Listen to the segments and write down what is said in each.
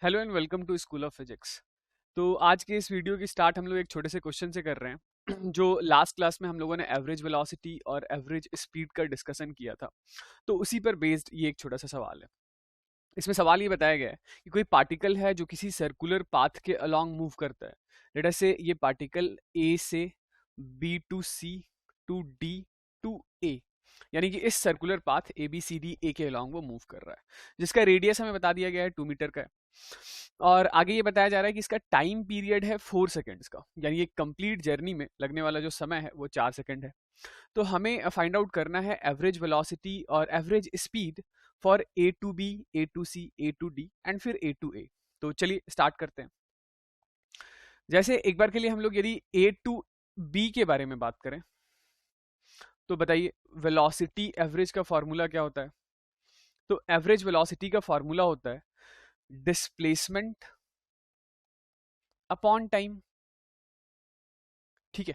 Hello and welcome to school of physics. तो आज के इस वीडियो की स्टार्ट हम लोग एक छोटे से क्वेश्चन से कर रहे हैं जो लास्ट क्लास में हम लोगों ने एवरेज वेलोसिटी और एवरेज स्पीड का डिस्कशन किया था। तो उसी पर बेस्ड ये एक छोटा सा सवाल है। इसमें सवाल ये बताया गया है कि कोई पार्टिकल है जो किसी सर्कुलर पाथ के अलोंग मूव करता है। लेट अस से ये पार्टिकल ए से B to C to D to A, यानी कि इस circular path A B C D A के अलोंग वो मूव कर रहा है, जिसका रेडियस हमें बता दिया गया है 2 मीटर का है। और आगे ये बताया जा रहा है कि इसका टाइम पीरियड है 4 सेकेंड्स का, यानी ये कंप्लीट जर्नी में लगने वाला जो समय है वो 4 सेकेंड है। तो हमें फाइंड आउट करना है एवरेज वेलोसिटी और average speed for A to B, A to C, A to D and फिर ए टू ए। तो चलिए स्टार्ट करते हैं। जैसे एक बार के लिए हम लोग यदि ए टू बी के बारे में बात करें तो बताइए वेलोसिटी एवरेज का फॉर्मूला क्या होता है। तो एवरेज वेलोसिटी का फॉर्मूला होता है डिस्प्लेसमेंट अपॉन टाइम। ठीक है।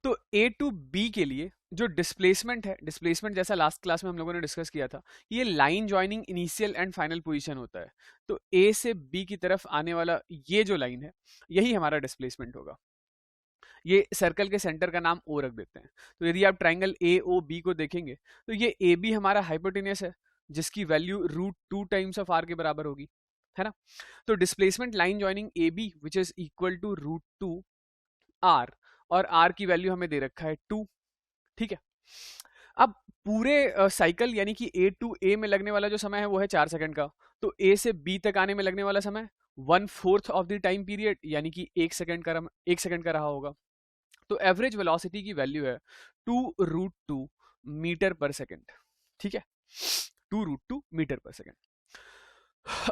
तो ए टू बी के लिए जो डिस्प्लेसमेंट है, डिस्प्लेसमेंट जैसा लास्ट क्लास में हम लोगों ने डिस्कस किया था, ये line joining initial and final position होता है। तो ए से बी की तरफ आने वाला ये जो लाइन है यही हमारा डिस्प्लेसमेंट होगा। ये सर्कल के सेंटर का नाम ओ रख देते हैं। तो यदि आप ट्राइंगल ए ओ बी को देखेंगे तो ये ए बी हमारा हाइपोटेन्यूस है, जिसकी वैल्यू √2 टाइम्स ऑफ आर के बराबर होगी, है ना। तो displacement line joining A B which is equal to √2 R, और आर की वैल्यू हमें दे रखा है 2। ठीक है। अब पूरे साइकिल यानी कि ए टू ए में लगने वाला जो समय है वो है 4 सेकंड का। तो ए से बी तक आने में लगने वाला समय 1/4 ऑफ द टाइम पीरियड, यानी कि 1 सेकंड का रहा होगा। तो एवरेज वेलोसिटी की वैल्यू है 2√2 मीटर पर सेकंड। ठीक है, 2√2 मीटर पर सेकंड।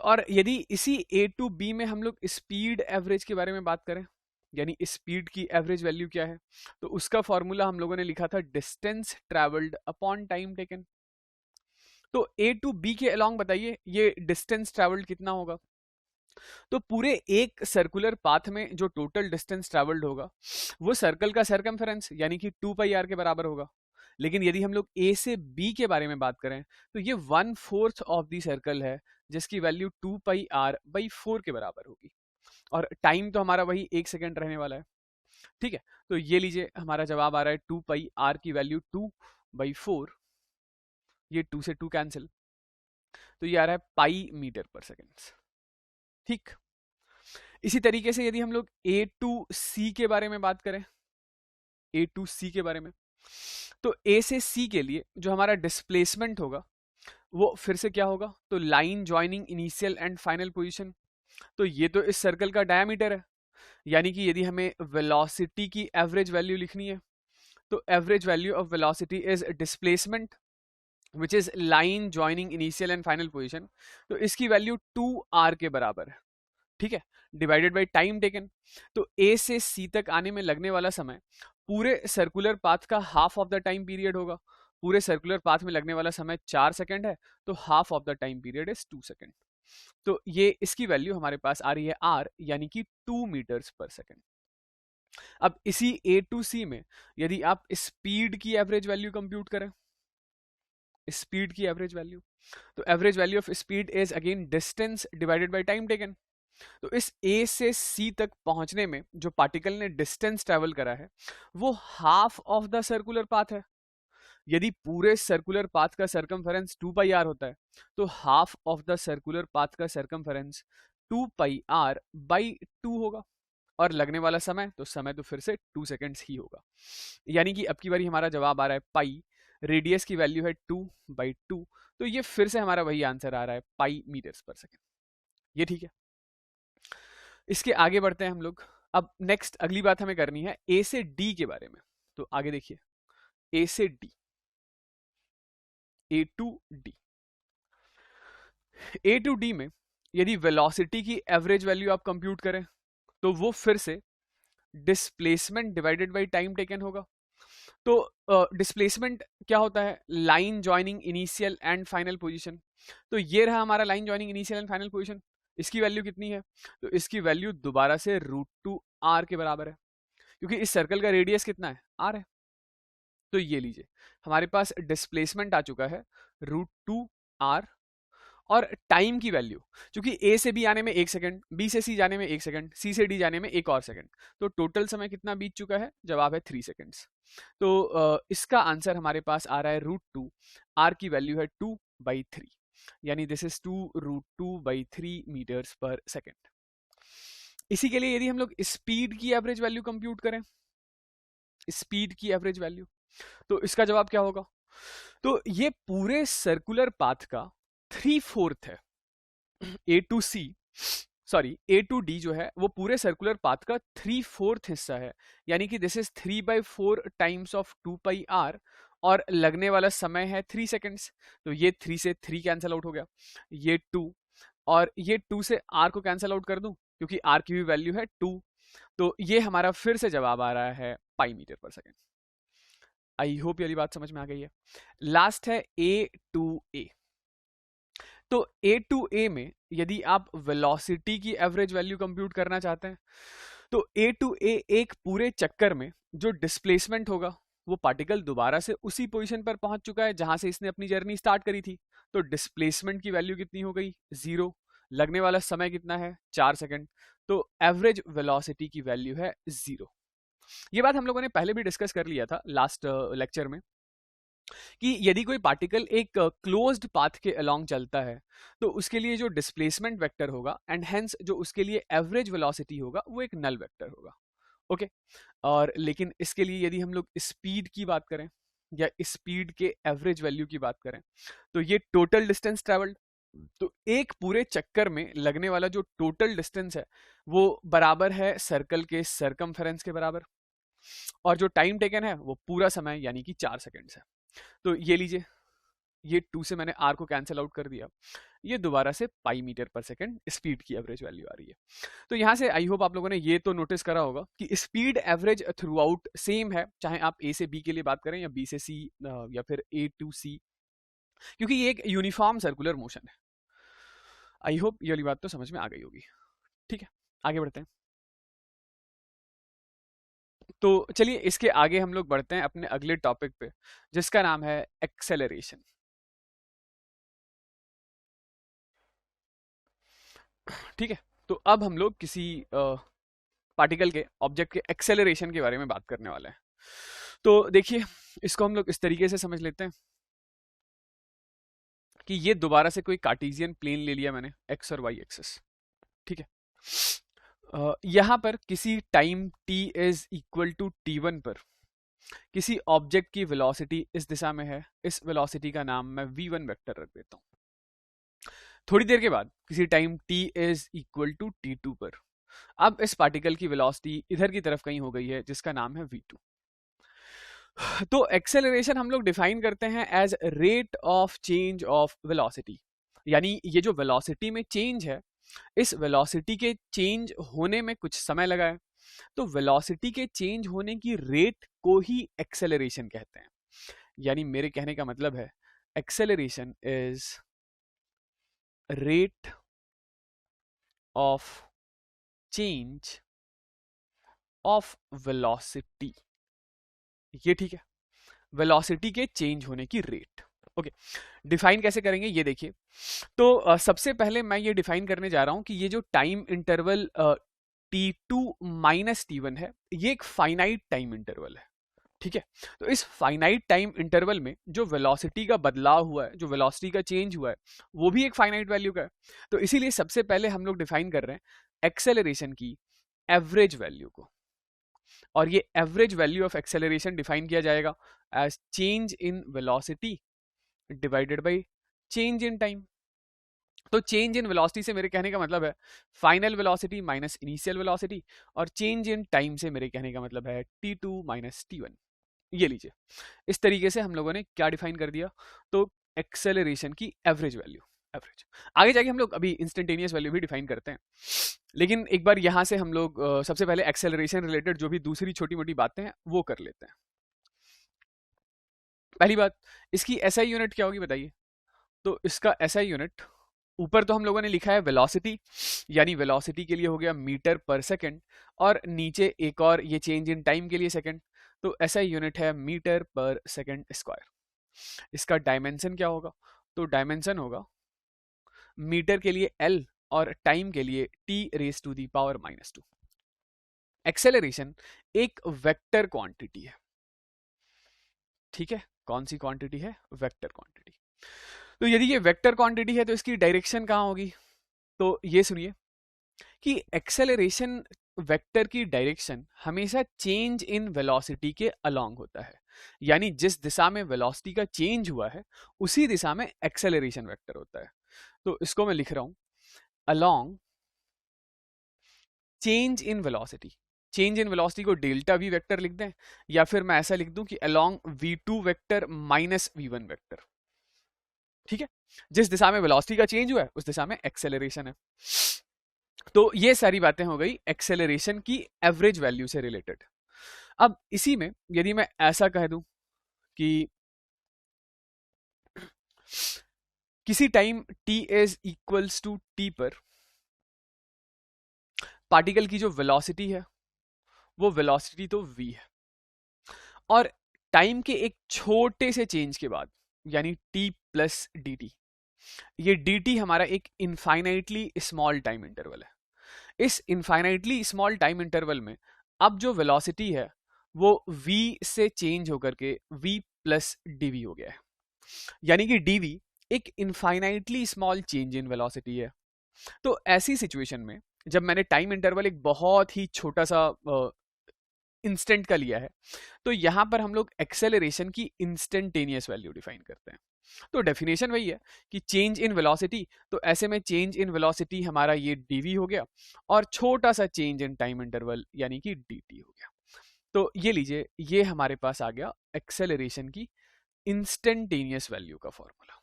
और यदि इसी ए टू बी में हम लोग स्पीड एवरेज के बारे में बात करें, यानी स्पीड की एवरेज वैल्यू क्या है, तो उसका फॉर्मूला हम लोगों ने लिखा था distance travelled upon time taken. तो ए टू बी के अलोंग बताइए ये डिस्टेंस ट्रेवल्ड कितना होगा। तो पूरे एक सर्कुलर पाथ में जो टोटल डिस्टेंस ट्रेवल्ड होगा वो सर्कल का सरकमफेरेंस यानी कि 2πr के बराबर होगा। लेकिन यदि हम लोग ए से बी के बारे में बात करें तो ये 1/4 ऑफ दी सर्कल है, जिसकी वैल्यू 2πr/4 के बराबर होगी। और टाइम तो हमारा वही 1 सेकंड रहने वाला है। ठीक है। तो ये लीजिए हमारा जवाब आ रहा है 2πr की वैल्यू 2/4। ये 2 से 2 कैंसिल, तो ये आ रहा है पाई मीटर पर सेकेंड। ठीक। इसी तरीके से यदि हम लोग ए टू सी के बारे में बात करें, ए टू सी के बारे में, तो ए से सी के लिए जो हमारा डिस्प्लेसमेंट होगा वो फिर से क्या होगा, तो line joining initial and final position. तो ये तो इस सर्कल का डायमीटर है, यानी कि यदि हमें वेलोसिटी की एवरेज वैल्यू लिखनी है तो average value of velocity is displacement which is line joining initial and final position. तो इसकी वैल्यू 2r के बराबर है। ठीक है, डिवाइडेड बाय टाइम टेकन। तो ए से सी तक आने में लगने वाला समय पूरे सर्कुलर पाथ का half of the time period होगा। पूरे सर्कुलर पाथ में लगने वाला समय 4 सेकंड है, तो half of the time period is 2 second. तो ये इसकी वैल्यू हमारे पास आ रही है आर, यानी कि 2 मीटर्स पर सेकंड। अब इसी ए टू सी में यदि आप स्पीड की एवरेज वैल्यू कंप्यूट करें, स्पीड की एवरेज वैल्यू, तो average value of speed is again distance divided by time taken. तो इस ए से सी तक पहुंचने में जो पार्टिकल ने डिस्टेंस ट्रेवल करा है वो half of the circular path है। यदि पूरे सर्कुलर पाथ का सरकमफेरेंस 2πr होता है तो half of the circular path का सरकमफेरेंस 2πr/2 होगा। और लगने वाला समय तो फिर से 2 सेकेंड्स ही होगा। यानी कि अब की बारी हमारा जवाब आ रहा है पाई, रेडियस की वैल्यू है 2/2। तो ये फिर से हमारा वही आंसर आ रहा है पाई मीटर्स पर सेकेंड। ये ठीक है। इसके आगे बढ़ते हैं हम लोग। अब नेक्स्ट अगली बात हमें करनी है ए से डी के बारे में। तो आगे देखिए, ए से D, A to D. A to D में यदि वेलोसिटी की एवरेज वैल्यू आप कंप्यूट करें तो वो फिर से displacement divided by time taken होगा। तो डिस्प्लेसमेंट क्या होता है, line joining initial and final position. तो ये रहा हमारा line joining initial and final position. इसकी वैल्यू कितनी है, तो इसकी वैल्यू दोबारा से √2 आर के बराबर है, क्योंकि इस सर्कल का रेडियस कितना है, आर है। तो ये लीजिए हमारे पास डिस्प्लेसमेंट आ चुका है √2 आर, और टाइम की वैल्यू, क्योंकि ए से बी आने में 1 सेकंड, बी से सी जाने में 1 सेकंड, सी से डी जाने में एक और सेकंड, तो टोटल समय कितना बीत चुका है? जवाब है 3 सेकंड्स। तो इसका आंसर हमारे पास आ रहा है √2, आर की वैल्यू है 2/3, यानी दिस इज 2√2/3 मीटर्स पर सेकेंड। इसी के लिए यदि हम लोग स्पीड की एवरेज वैल्यू कंप्यूट करें, स्पीड की एवरेज वैल्यू, तो इसका जवाब क्या होगा? तो ये पूरे सर्कुलर पाथ का 3/4 है। A to C, sorry A to D जो है वो पूरे सर्कुलर पाथ का 3/4 हिस्सा है, यानी कि this is 3/4 times of 2πr, और लगने वाला समय है 3 सेकेंड्स। तो ये 3 से 3 कैंसिल आउट हो गया, ये 2, और ये 2 से r को कैंसिल आउट कर दूं क्योंकि r की भी वैल्यू है 2। तो ये हमारा फिर से जवाब आ रहा है पाई metre per second. I hope ये वाली बात समझ में आ गई है। लास्ट है ए टू ए। तो ए टू ए में यदि आप वेलोसिटी की एवरेज वैल्यू कंप्यूट करना चाहते हैं, तो ए टू ए एक पूरे चक्कर में जो डिस्प्लेसमेंट होगा, वो पार्टिकल दोबारा से उसी पोजीशन पर पहुंच चुका है जहां से इसने अपनी जर्नी स्टार्ट करी थी। तो डिस्प्लेसमेंट की वैल्यू कितनी हो गई? 0। लगने वाला समय कितना है? 4 सेकंड। तो एवरेज वेलोसिटी की वैल्यू है 0। ये बात हम लोगों ने पहले भी डिस्कस कर लिया था लास्ट लेक्चर में, कि यदि कोई पार्टिकल एक क्लोज्ड पाथ के अलोंग चलता है, तो उसके लिए जो डिस्प्लेसमेंट वेक्टर होगा एंड हेंस जो उसके लिए एवरेज वेलोसिटी होगा, वो एक नल वेक्टर होगा। ओके। और लेकिन इसके लिए यदि हम लोग स्पीड की बात करें या स्पीड के एवरेज वैल्यू की बात करें, तो ये टोटल डिस्टेंस ट्रेवल्ड, तो एक पूरे चक्कर में लगने वाला जो टोटल डिस्टेंस है वो बराबर है सर्कल के सरकमफेरेंस के बराबर, और जो टाइम टेकन है वो पूरा समय यानी कि 4 सेकंड्स है। तो ये लीजिए, ये 2 से मैंने r को कैंसिल आउट कर दिया, ये दोबारा से पाई मीटर पर सेकंड स्पीड की एवरेज वैल्यू आ रही है। तो यहाँ से आई होप आप लोगों ने ये तो नोटिस करा होगा कि speed average through out same है, चाहे आप ए से बी के लिए बात करें या बी से सी या फिर ए टू सी, क्योंकि ये एक यूनिफॉर्म सर्कुलर मोशन है। आई होप ये वाली बात तो समझ में आ गई होगी। ठीक है, आगे बढ़ते हैं। तो चलिए इसके आगे हम लोग बढ़ते हैं अपने अगले टॉपिक पे, जिसका नाम है एक्सेलरेशन। ठीक है, तो अब हम लोग किसी पार्टिकल के ऑब्जेक्ट के एक्सेलरेशन के बारे में बात करने वाले हैं। तो देखिए, इसको हम लोग इस तरीके से समझ लेते हैं कि ये दोबारा से कोई कार्टेशियन प्लेन ले लिया मैंने, एक्स और वाई एक्सिस। ठीक है, यहाँ पर किसी time t is equal to t1 पर किसी ऑब्जेक्ट की वेलोसिटी इस दिशा में है, इस वेलोसिटी का नाम मैं v1 वेक्टर रख देता हूँ। थोड़ी देर के बाद किसी time t is equal to t2 पर अब इस पार्टिकल की वेलोसिटी इधर की तरफ कहीं हो गई है, जिसका नाम है v2। तो एक्सेलरेशन हम लोग डिफाइन करते हैं as rate of change of velocity, यानी ये जो वेलोसिटी में चेंज है, इस वेलोसिटी के चेंज होने में कुछ समय लगा है, तो वेलोसिटी के चेंज होने की रेट को ही एक्सेलरेशन कहते हैं। यानी मेरे कहने का मतलब है acceleration is rate of change of velocity. ये ठीक है, वेलोसिटी के चेंज होने की रेट। ओके, डिफाइन कैसे करेंगे ये देखिए। तो सबसे पहले मैं ये डिफाइन करने जा रहा हूं कि ये जो time interval t2 minus t1 है, ये एक फाइनाइट टाइम इंटरवल है। ठीक है, तो इस फाइनाइट टाइम इंटरवल में जो वेलोसिटी का बदलाव हुआ है, जो वेलोसिटी का चेंज हुआ है, वो भी एक फाइनाइट वैल्यू का है। तो इसीलिए सबसे पहले हम लोग डिफाइन कर रहे हैं एक्सेलरेशन की एवरेज वैल्यू को, और ये average value of acceleration define किया जाएगा as change in velocity divided by change in time. तो चेंज इन वेलोसिटी से मेरे कहने का मतलब है final velocity minus initial velocity, और चेंज इन टाइम से मेरे कहने का मतलब है t2 माइनस t1। ये लीजिए, इस तरीके से हम लोगों ने क्या डिफाइन कर दिया, तो एक्सेलरेशन की एवरेज वैल्यू। एवरेज आगे जाके हम लोग अभी इंस्टेंटेनियस वैल्यू भी डिफाइन करते हैं, लेकिन एक बार यहां से हम लोग सबसे पहले एक्सेलरेशन रिलेटेड जो भी दूसरी छोटी मोटी बातें हैं वो कर लेते हैं। पहली बात, इसकी एसआई यूनिट क्या होगी बताइए। तो इसका एसआई यूनिट, ऊपर तो हम लोगों ने लिखा है वेलोसिटी, यानी वेलोसिटी के लिए हो गया मीटर पर सेकंड, और नीचे एक और ये चेंज इन टाइम के लिए सेकंड, तो एसआई यूनिट है मीटर पर सेकंड स्क्वायर। इसका डायमेंशन क्या होगा, तो डायमेंशन होगा मीटर के लिए l और टाइम के लिए t⁻⁻²। एक्सेलरेशन एक वेक्टर क्वांटिटी है, ठीक है। कौन सी क्वांटिटी है? Vector quantity. तो यदि ये वेक्टर क्वांटिटी है तो इसकी डायरेक्शन कहाँ होगी? तो ये सुनिए कि एक्सेलरेशन वेक्टर की डायरेक्शन हमेशा चेंज इन वेलोसिटी के अलोंग होता है, यानी जिस दिशा में वेलोसिटी का चेंज हुआ है उसी दिशा में एक्सेलरेशन वेक्टर होता है। तो इसको मैं लिख रहा हूं along change in velocity. Change in velocity को डेल्टा वी वेक्टर लिख दें, या फिर मैं ऐसा लिख दूं कि along v2 vector minus v1 vector, ठीक है। जिस दिशा में वेलोसिटी का चेंज हुआ है उस दिशा में एक्सेलरेशन है। तो ये सारी बातें हो गई एक्सेलरेशन की एवरेज वैल्यू से रिलेटेड। अब इसी में यदि मैं ऐसा कह दूं कि किसी time t is equals to t पर पार्टिकल की जो वेलोसिटी है वो वेलोसिटी तो v है, और टाइम के एक छोटे से चेंज के बाद यानी t प्लस डी टी, ये dt हमारा एक इनफाइनाइटली स्मॉल टाइम इंटरवल है। इस इनफाइनाइटली स्मॉल टाइम इंटरवल में अब जो वेलोसिटी है वो v से चेंज होकर के v प्लस dv हो गया है, यानी कि dv एक infinitely small change in velocity है। तो ऐसी सिचुएशन में जब मैंने टाइम इंटरवल एक बहुत ही छोटा सा इंस्टेंट का लिया है, तो यहां पर हम लोग एक्सेलरेशन की इंस्टेंटेनियस वैल्यू डिफाइन करते हैं। तो डेफिनेशन वही है कि चेंज इन वेलोसिटी, तो ऐसे में चेंज इन वेलोसिटी हमारा ये dv हो गया, और छोटा सा चेंज इन टाइम इंटरवल यानी कि dt हो गया। तो ये लीजिए, ये हमारे पास आ गया एक्सेलरेशन की इंस्टेंटेनियस वैल्यू का फॉर्मूला।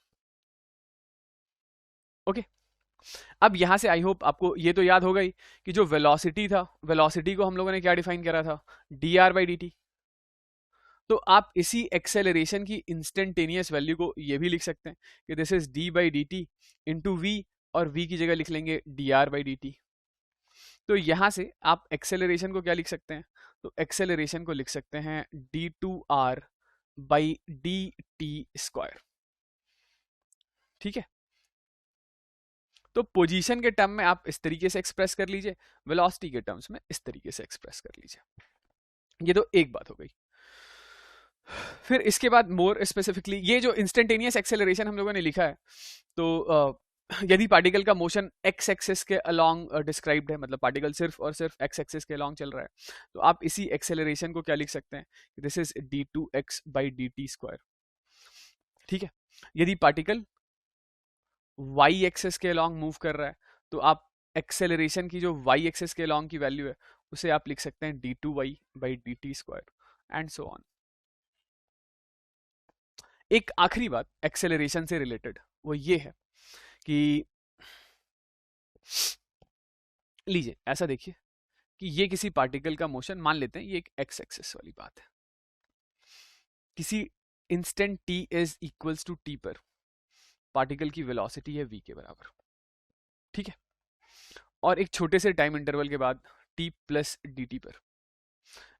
ओके, अब यहां से आई होप आपको ये तो याद हो गई कि जो वेलोसिटी था, वेलोसिटी को हम लोगों ने क्या डिफाइन करा था? dr/dt। तो आप इसी एक्सेलरेशन की इंस्टेंटेनियस वैल्यू को ये भी लिख सकते हैं कि this is d/dt into v, और v की जगह लिख लेंगे dr/dt। तो यहां से आप एक्सेलरेशन को क्या लिख सकते हैं? तो एक्सेलरेशन को लिख सकते हैं d2r/dt², ठीक है। तो पोजीशन के टर्म में आप इस तरीके से एक्सप्रेस कर लीजिए, वेलोसिटी के टर्म्स में इस तरीके से एक्सप्रेस कर लीजिए। ये तो एक बात हो गई। फिर इसके बाद मोर स्पेसिफिकली ये जो इंस्टेंटेनियस एक्सेलरेशन हम लोगों ने लिखा है, तो यदि पार्टिकल का मोशन एक्स एक्सिस के अलोंग डिस्क्राइब्ड है, मतलब पार्टिकल सिर्फ और सिर्फ एक्स एक्सिस के अलोंग चल रहा है, तो आप इसी एक्सेलरेशन को क्या लिख सकते हैं? दिस इज d2x/dt², ठीक है। यदि पार्टिकल y एक्सिस के अलोंग मूव कर रहा है, तो आप एक्सेलरेशन की जो y एक्सिस के अलोंग की वैल्यू है उसे आप लिख सकते हैं d2y/dt² एंड सो ऑन। एक आखिरी बात एक्सेलरेशन से रिलेटेड वो ये है कि लीजिए ऐसा देखिए कि ये किसी पार्टिकल का मोशन, मान लेते हैं ये एक एक्स एक्सिस वाली बात है, किसी instant t is equals to t पर पार्टिकल की वेलोसिटी है v के बराबर, ठीक है। और एक छोटे से टाइम इंटरवल के बाद t प्लस dt पर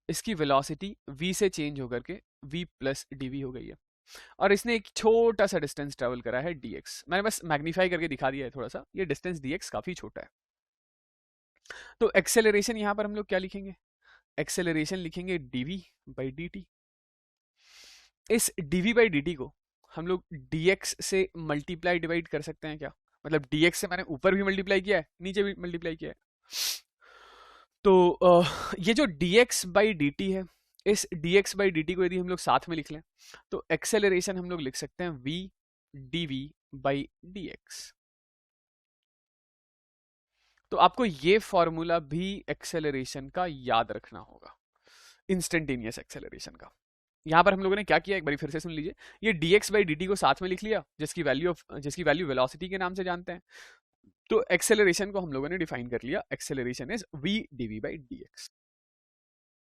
इसकी वेलोसिटी v से चेंज होकर के v प्लस dv हो गई है, और इसने एक छोटा सा डिस्टेंस ट्रेवल करा है dx। मैंने बस मैग्नीफाई करके दिखा दिया है थोड़ा सा, ये डिस्टेंस dx काफी छोटा है। तो एक्सेलरेशन यहां पर हम लोग क्या लिखेंगे? एक्सेलरेशन लिखेंगे dv/dt। इस dv/dt को हम लोग dx से मल्टीप्लाई डिवाइड कर सकते हैं क्या? मतलब dx से मैंने ऊपर भी मल्टीप्लाई किया है, नीचे भी मल्टीप्लाई किया है। तो ये जो dx/dt है, इस dx/dt को यदि हम लोग साथ में लिख लें तो एक्सेलरेशन हम लोग लिख सकते हैं v dv/dx। तो आपको ये फॉर्मूला भी एक्सेलरेशन का याद रखना होगा, इंस्टेंटेनियस एक्सेलरेशन का। यहां पर हम लोगों ने क्या किया, एक बार फिर से सुन लीजिए। ये dx/dt को साथ में लिख लिया, जिसकी वैल्यू वेलोसिटी के नाम से जानते हैं। तो एक्सेलरेशन को हम लोगों ने डिफाइन कर लिया, एक्सेलरेशन इज v dv/dx।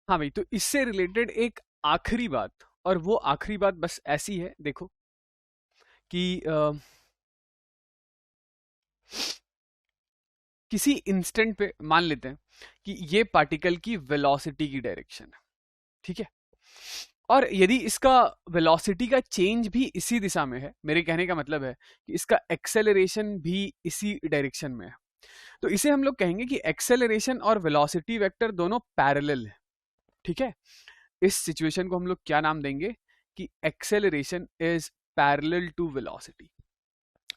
हाँ भाई, तो इससे रिलेटेड एक आखिरी बात, और वो आखिरी बात बस ऐसी है, देखो कि किसी इंस्टेंट पे मान लेते हैं कि ये पार्टिकल की वेलोसिटी की डायरेक्शन है, ठीक है। और यदि इसका वेलोसिटी का चेंज भी इसी दिशा में है, मेरे कहने का मतलब है कि इसका एक्सेलरेशन भी इसी डायरेक्शन में है, तो इसे हम लोग कहेंगे कि एक्सेलरेशन और वेलोसिटी वेक्टर दोनों पैरेलल है। ठीक है, इस सिचुएशन को हम लोग क्या नाम देंगे कि acceleration is parallel to velocity.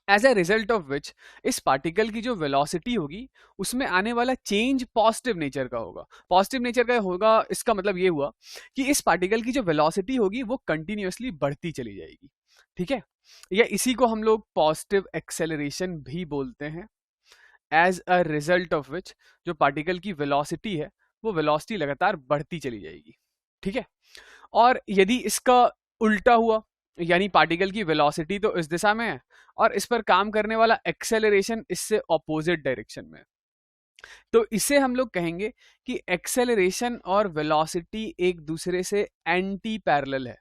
As a result of which इस पार्टिकल की जो वेलोसिटी होगी उसमें आने वाला चेंज पॉजिटिव नेचर का होगा। पॉजिटिव नेचर का होगा इसका मतलब ये हुआ कि इस पार्टिकल की जो वेलोसिटी होगी वो कंटिन्यूअसली बढ़ती चली जाएगी। ठीक है, या इसी को हम लोग पॉजिटिव एक्सेलरेशन भी बोलते हैं। As a result of which जो पार्टिकल की वेलोसिटी है वो वेलोसिटी लगातार बढ़ती चली जाएगी। ठीक है, और यदि इसका उल्टा हुआ, यानी पार्टिकल की वेलोसिटी तो इस दिशा में है और इस पर काम करने वाला एक्सेलरेशन इससे ऑपोजिट डायरेक्शन में है, तो इसे हम लोग कहेंगे कि एक्सेलरेशन और वेलोसिटी एक दूसरे से एंटी पैरेलल है।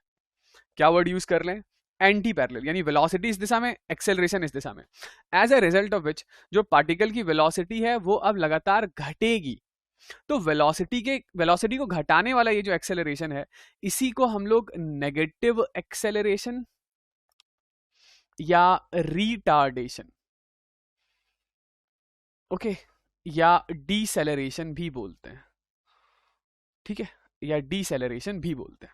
क्या वर्ड यूज कर लें? एंटी पैरेलल, यानी वेलोसिटी इस दिशा में, एक्सेलरेशन इस दिशा में। As a result of which जो पार्टिकल की वेलोसिटी है वो अब लगातार घटेगी। तो वेलोसिटी को घटाने वाला ये जो एक्सेलरेशन है इसी को हम लोग नेगेटिव एक्सेलरेशन या रिटार्डेशन, ओके, या डीसेलरेशन भी बोलते हैं। ठीक है, या डीसेलरेशन भी बोलते हैं।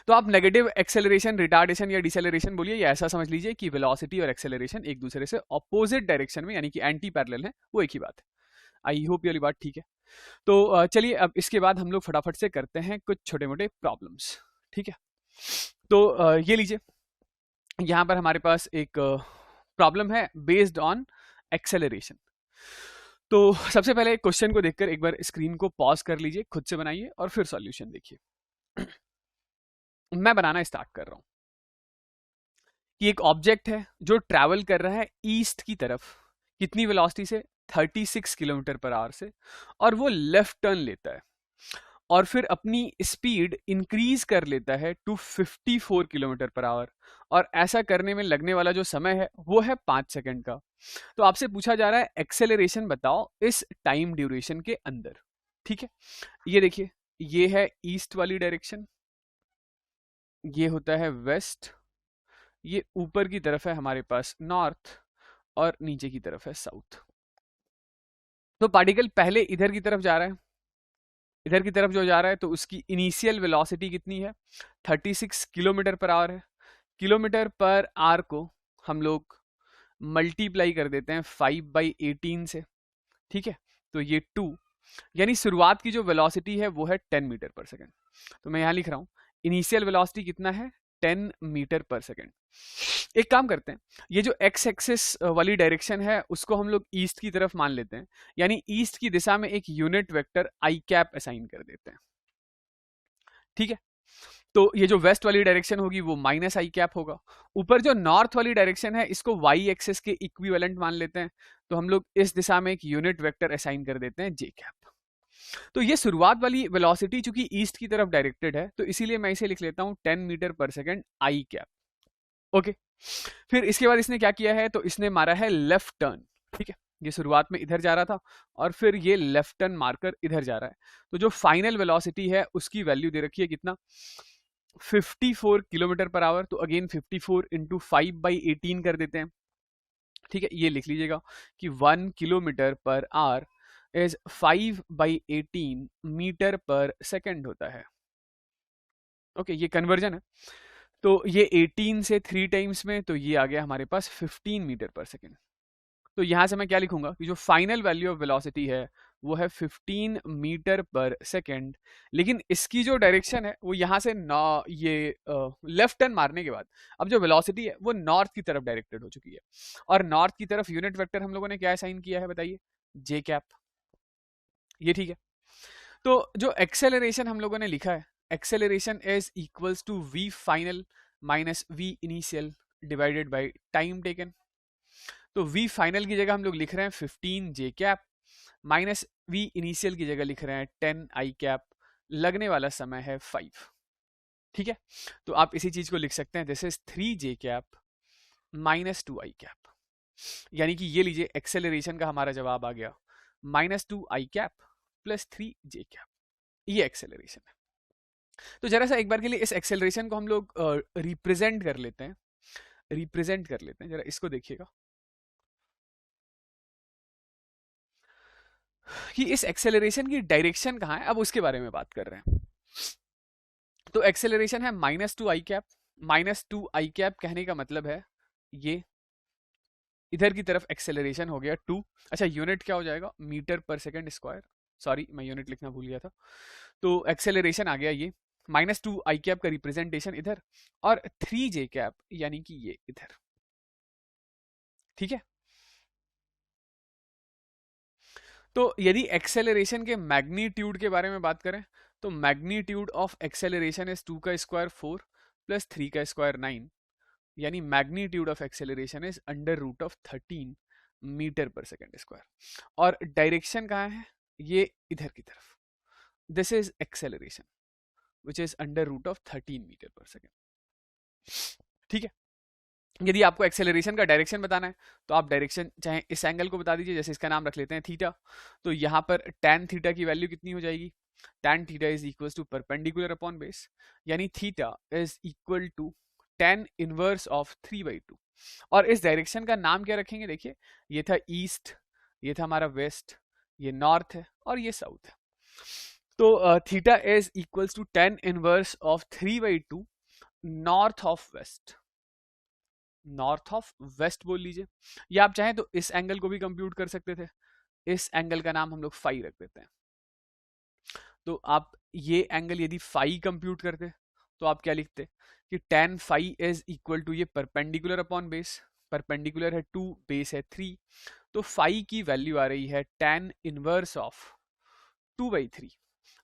तो आप नेगेटिव एक्सेलरेशन, रिटार्डेशन या डिसेलरेशन बोलिए, या ऐसा समझ लीजिए कि वेलोसिटी और एक्सेलरेशन एक दूसरे से ऑपोजिट डायरेक्शन में, यानी कि एंटी पैरेलल है, वो एक ही बात है। आई होप ये वाली बात ठीक है। तो चलिए अब इसके बाद हम लोग फटाफट से करते हैं कुछ छोटे मोटे प्रॉब्लम्स। ठीक है, तो ये लीजिए, यहाँ पर हमारे पास एक प्रॉब्लम है बेस्ड ऑन एक्सेलरेशन। तो सबसे पहले क्वेश्चन को देखकर एक बार स्क्रीन को पॉज कर लीजिए, खुद से बनाइए और फिर सॉल्यूशन देखिए। मैं बनाना स्टार्ट कर रहा हूं कि एक ऑब्जेक्ट है जो ट्रैवल कर रहा है ईस्ट की तरफ, कितनी वेलोसिटी से? 36 किलोमीटर पर आवर से, और वो लेफ्ट टर्न लेता है और फिर अपनी स्पीड इंक्रीज कर लेता है टू 54 किलोमीटर पर आवर, और ऐसा करने में लगने वाला जो समय है वो है 5 सेकंड का। तो आपसे पूछा जा रहा है एक्सेलरेशन बताओ इस टाइम ड्यूरेशन के अंदर। ठीक है, ये देखिए, ये है ईस्ट वाली डायरेक्शन, ये होता है वेस्ट, ये ऊपर की तरफ है हमारे पास नॉर्थ, और नीचे की तरफ है साउथ। तो पार्टिकल पहले इधर की तरफ जा रहा है, इधर की तरफ जो जा रहा है तो उसकी इनिशियल वेलोसिटी कितनी है? 36 किलोमीटर पर आवर है। किलोमीटर पर आवर को हम लोग मल्टीप्लाई कर देते हैं 5/18 से। ठीक है, तो ये 2, यानी शुरुआत की जो वेलोसिटी है वो है 10 मीटर पर सेकंड। तो मैं यहां लिख रहा हूं इनिशियल वेलोसिटी कितना है? 10 मीटर पर सेकंड। एक काम करते हैं, ये जो एक्स एक्सिस वाली डायरेक्शन है उसको हम लोग ईस्ट की तरफ मान लेते हैं, यानी ईस्ट की दिशा में एक यूनिट वेक्टर आई कैप असाइन कर देते हैं। ठीक है, तो ये जो वेस्ट वाली डायरेक्शन होगी वो माइनस आई कैप होगा। ऊपर जो नॉर्थ वाली डायरेक्शन है इसको वाई एक्सिस के इक्विवेलेंट मान लेते हैं, तो हम लोग इस दिशा में एक यूनिट वेक्टर असाइन कर देते हैं जे कैप। तो ये शुरुआत वाली वेलोसिटी चूंकि ईस्ट की तरफ डायरेक्टेड है तो इसीलिए मैं इसे लिख लेता हूं 10 मीटर पर सेकंड आई कैप। ओके, फिर इसके बाद इसने क्या किया है? तो इसने मारा है लेफ्ट टर्न। ठीक है, ये शुरुआत में इधर जा रहा था और फिर ये लेफ्ट टर्न मारकर इधर जा रहा है। तो जो फाइनल वेलोसिटी है उसकी वैल्यू दे रखी है कितना? 54 किलोमीटर पर आवर। तो अगेन 54 इंटू 5/18 कर देते हैं। ठीक है, ये लिख लीजिएगा कि 1 kilometre per hour is 5/18 metre per second होता है। ओके, ये कन्वर्जन है। तो ये 18 से 3 टाइम्स में, तो ये आ गया हमारे पास 15 मीटर पर सेकेंड। तो यहां से मैं क्या लिखूंगा कि जो फाइनल वैल्यू ऑफ वेलोसिटी है वो है 15 मीटर पर सेकेंड, लेकिन इसकी जो डायरेक्शन है वो यहाँ से ये लेफ्ट टर्न मारने के बाद अब जो वेलोसिटी है वो नॉर्थ की तरफ डायरेक्टेड हो चुकी है, और नॉर्थ की तरफ यूनिट वेक्टर हम लोगों ने क्या असाइन किया है बताइए? जे कैप। ये ठीक है, तो जो एक्सेलरेशन हम लोगों ने लिखा है, acceleration is equals to v final minus v initial divided by time taken. तो वी फाइनल की जगह हम लोग लिख रहे हैं 15 j cap, minus v initial की जगह लिख रहे हैं 10 आई कैप, लगने वाला समय है 5। ठीक है, तो आप इसी चीज को लिख सकते हैं, this is 3 J cap minus 2 I cap, यानी कि ये लीजिए एक्सेलरेशन का हमारा जवाब आ गया -2 आई कैप प्लस 3 जे कैप। ये एक्सेलरेशन है। तो जरा सा एक बार के लिए इस एक्सेलरेशन को हम लोग रिप्रेजेंट कर लेते हैं, जरा इसको देखिएगा कि इस एक्सेलरेशन की डायरेक्शन कहाँ है, अब उसके बारे में बात कर रहे हैं। तो एक्सेलरेशन है -2 i कैप। -2 i कैप कहने का मतलब है ये इधर की तरफ एक्सेलरेशन हो गया 2। अच्छा, यूनिट क्या हो जाएगा, metre per second square. Sorry, मैं यूनिट लिखना भूल गया था। तो एक्सेलरेशन आ गया ये -2 i कैप का रिप्रेजेंटेशन इधर, और 3 j कैप यानी कि ये इधर। ठीक है। तो यदि एक्सेलरेशन के मैग्नीट्यूड के बारे में बात करें, तो मैग्नीट्यूड ऑफ एक्सेलरेशन इज 2 का स्क्वायर 4 प्लस 3 का स्क्वायर 9, यानी magnitude of acceleration is √13 metre per second square. और डायरेक्शन कहाँ है, ये इधर की तरफ। This is acceleration which is √13 metre per second. ठीक है। यदि आपको एक्सेलरेशन का डायरेक्शन बताना है, तो आप डायरेक्शन चाहे इस एंगल को बता दीजिए, जैसे इसका नाम रख लेते हैं थीटा। तो यहाँ पर tan थीटा की वैल्यू कितनी हो जाएगी, tan theta is equal to perpendicular upon base, यानी theta is equal to tan inverse of 3/2। और इस डायरेक्शन का नाम क्या रखेंगे, देखिए ये था ईस्ट, ये था हमारा वेस्ट, ये नॉर्थ है और ये साउथ है। तो theta is equals to tan inverse of 3/2 north of west. North of west बोल लीजिए, या आप चाहें तो इस एंगल को भी कंप्यूट कर सकते थे। इस एंगल का नाम हम लोग फाई रख देते हैं। तो आप ये एंगल यदि फाई कंप्यूट करते तो आप क्या लिखते कि tan phi is equal to, ये परपेंडिकुलर अपॉन बेस, परपेंडिकुलर है 2, बेस है 3, तो फाई की वैल्यू आ रही है tan इनवर्स ऑफ 2/3।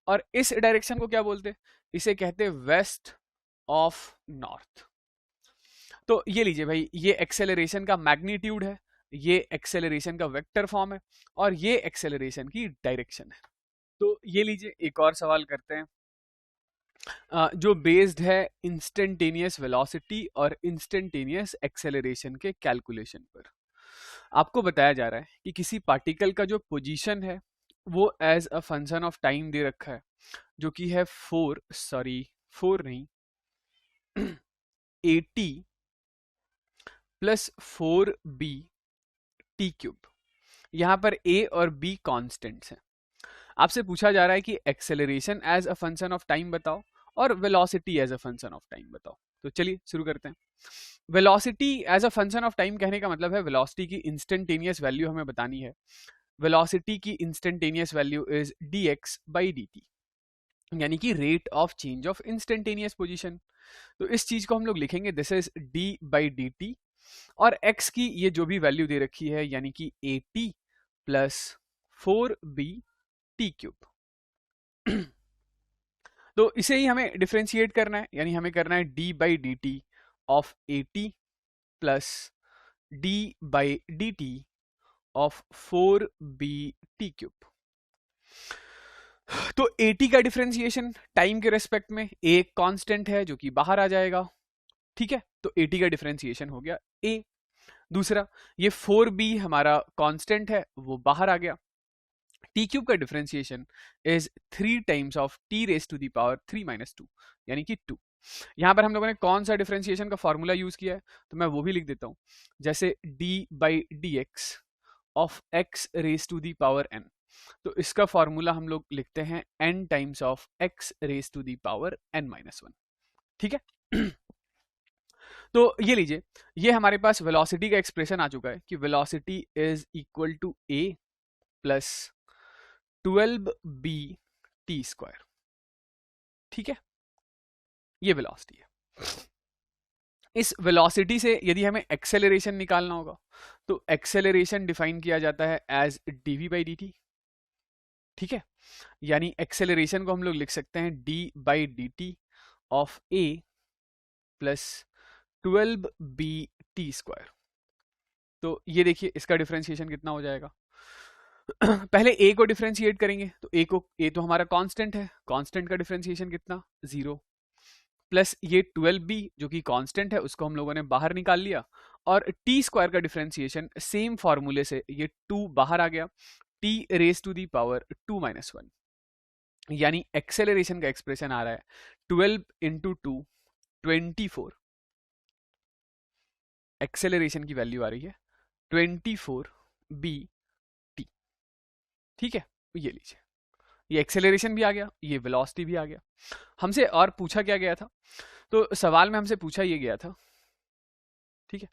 और इस डायरेक्शन को क्या बोलते, इसे कहते वेस्ट ऑफ नॉर्थ। तो ये लीजिए भाई, ये एक्सेलरेशन का मैग्नीट्यूड है, ये एक्सेलरेशन का वेक्टर फॉर्म है, और ये एक्सेलरेशन की डायरेक्शन है। तो ये लीजिए एक और सवाल करते हैं, जो बेस्ड है इंस्टेंटेनियस वेलोसिटी और इंस्टेंटेनियस एक्सेलरेशन के कैलकुलेशन पर। आपको बताया जा रहा है कि किसी पार्टिकल का जो पोजीशन है वो as a function of time दे रखा है, जो कि है 4 नहीं 80 प्लस 4b t³। यहाँ पर a और b कॉन्स्टेंट्स हैं। आपसे पूछा जा रहा है कि acceleration as a function of time बताओ और velocity as a function of time बताओ। तो चलिए शुरू करते हैं। Velocity as a function of time कहने का मतलब है वेलोसिटी की इंस्टेंटेनियस वैल्यू हमें बतानी है। वेलोसिटी की इंस्टेंटेनियस वैल्यू इज dx/dt, यानी कि rate of change of instantaneous position. तो इस चीज को हम लोग लिखेंगे दिस इज d/dt, और x की ये जो भी वैल्यू दे रखी है यानी कि 80 प्लस 4b t³। तो इसे ही हमें डिफ्रेंशिएट करना है, यानी हमें करना है d/dt of 80 plus d/dt of 4b t³। तो 80 का डिफ्रेंशिएशन टाइम के रेस्पेक्ट में, एक कांस्टेंट है जो कि बाहर आ जाएगा। ठीक है, तो 80 का डिफरेंशिएशन हो गया a। दूसरा, ये 4b हमारा कांस्टेंट है, वो बाहर आ गया। t³ का differentiation is 3 times of t raise to the power 3 - 2, यानी कि 2। यहां पर हम लोगों ने कौन सा डिफरेंशिएशन का फॉर्मूला यूज किया है, तो मैं वो भी लिख देता हूं, जैसे d/dx of x raise to the power n। तो इसका फॉर्मूला हम लोग लिखते हैं n times of x raise to the power n-1। ठीक है। तो ये लीजिए, ये हमारे पास वेलोसिटी का एक्सप्रेशन आ चुका है कि velocity is equal to a plus 12b t²। ठीक है, ये वेलोसिटी है। इस वेलोसिटी से यदि हमें एक्सेलरेशन निकालना होगा, तो एक्सेलरेशन डिफाइन किया जाता है एज dv/dt। ठीक है, यानी एक्सेलरेशन को हम लोग लिख सकते हैं d/dt of a plus 12b t²। तो ये देखिए इसका डिफरेंशिएशन कितना हो जाएगा। पहले a को डिफरेंशिएट करेंगे, तो a तो हमारा कांस्टेंट है, कांस्टेंट का डिफरेंशिएशन कितना 0, प्लस ये 12b जो कि कांस्टेंट है उसको हम लोगों ने बाहर निकाल लिया, और t² का डिफरेंशिएशन सेम फॉर्मूले से ये 2 बाहर आ गया, t raise to the power 2 - 1। यानी एक्सेलरेशन का एक्सप्रेशन आ रहा है 12 इंटू 2 24। एक्सेलरेशन की वैल्यू आ रही है 24 बी टी। ठीक है, ये लीजिए, ये एक्सेलरेशन भी आ गया, ये वेलोसिटी भी आ गया। हमसे और पूछा क्या गया था, तो सवाल में हमसे पूछा ये गया था, ठीक है,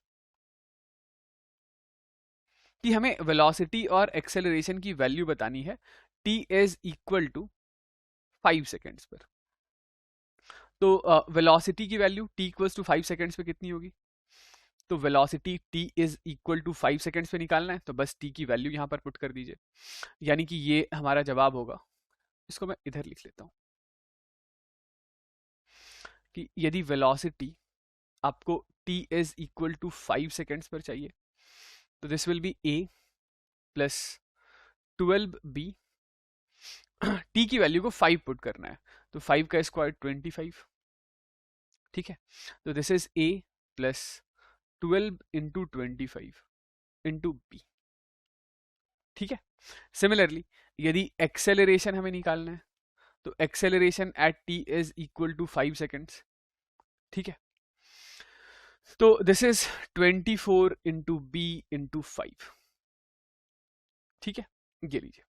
कि हमें वेलोसिटी और एक्सेलरेशन की वैल्यू बतानी है t is equal to 5 seconds पर। तो वेलोसिटी की value t equals to 5 seconds पे कितनी होगी, तो velocity t is equal to 5 seconds पे निकालना है, तो बस t की वैल्यू यहाँ पर पुट कर दीजिए, यानी कि ये हमारा जवाब होगा। इसको मैं इधर लिख लेता हूँ कि यदि वेलोसिटी आपको t is equal to 5 seconds पर चाहिए, तो this will be a plus 12b। t की वैल्यू को 5 पुट करना है, तो 5 का स्क्वायर 25। ठीक है, तो this is a plus 12 into 25 into b. ठीक है, सिमिलरली यदि एक्सेलरेशन हमें निकालना है, तो acceleration at t is equal to 5 seconds. ठीक है, तो this is 24 into b into 5। ठीक है, ये लीजिए।